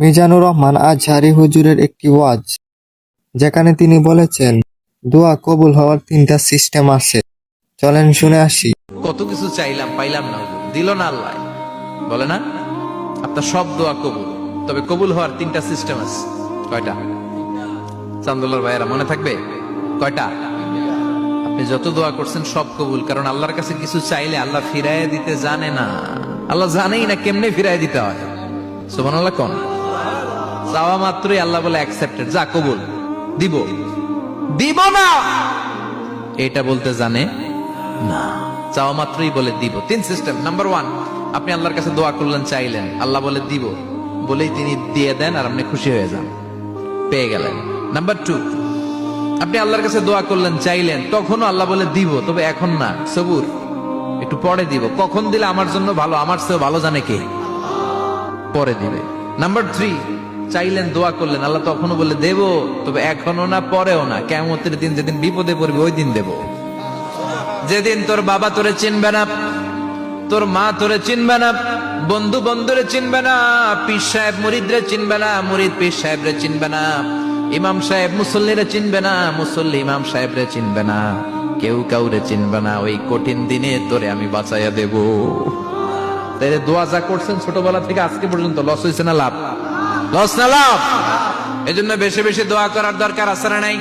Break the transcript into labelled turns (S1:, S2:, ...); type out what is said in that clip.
S1: মিজানুর রহমান আজহারী হুজুরের একটি ওয়াজ, যেখানে তিনি বলেছেন দোয়া কবুল হওয়ার 3টা সিস্টেম আছে। চলেন শুনে আসি।
S2: কত কিছু চাইলাম পাইলাম না, দিল না আল্লাহ। বলে না আপনার সব দোয়া কবুল, তবে কবুল হওয়ার 3টা সিস্টেম আছে। কয়টা? চান্দুল্লার ভাইয়েরা মনে থাকবে কয়টা? আপনি যত দোয়া করছেন সব কবুল, কারণ আল্লাহর কাছে কিছু চাইলে আল্লাহ ফিরাইয়া দিতে জানে না। আল্লাহ জানেই না কেমনে ফিরাইয়া দিতে হয়। সুবহানাল্লাহ কোন চাওয়া মাত্রই আল্লাহ বলে অ্যাকসেপ্টেড, যা কবুল, দিব দিব না এটা বলতে জানে না, চাওয়া মাত্রই বলে দিব। 3 সিস্টেম। নাম্বার 1, আপনি আল্লাহর কাছে দোয়া করলেন, চাইলেন, আল্লাহ বলে দিব, বলেই তিনি দিয়ে দেন আর আপনি খুশি হয়ে যান, পেয়ে গেলেন। নাম্বার 2, আপনি আল্লাহর কাছে দোয়া করলেন, চাইলেন, তখনও আল্লাহ বলে দিব, তবে এখন না, সবুর, একটু পরে দিব। কখন দিলে আমার জন্য ভালো, আমার চেয়ে ভালো জানে কে, পরে দিবে। নাম্বার 3, চাইলেন, দোয়া করলেন, আল্লাহ তখনও বলে দেব, তবে এখনো না, পরেও না, কিয়ামতের দিন যেদিন বিপদে পড়বে ওই দিন দেব। যেদিন তোর বাবা তোরে চিনবে না, তোর মা তোরে চিনবে না, বন্ধু বন্ধুরে চিনবে না, পীর সাহেব মুরিদরে চিনবে না, মুরিদ পীর সাহেবরে চিনবে না, ইমাম সাহেব মুসল্লিরে চিনবে না, মুসল্লি ইমাম সাহেবরে চিনবে না, কেউ কাউরে চিনবে না। ওই কঠিন দিনে তোরে আমি বাঁচাইয়া দেব। তাই দোয়া যা করছেন ছোটবেলা থেকে আজকে পর্যন্ত, লস হয়েছে না লাভ? লস না লাভ? এজন্য বেশি বেশি দোয়া করার দরকার আছে না নাই?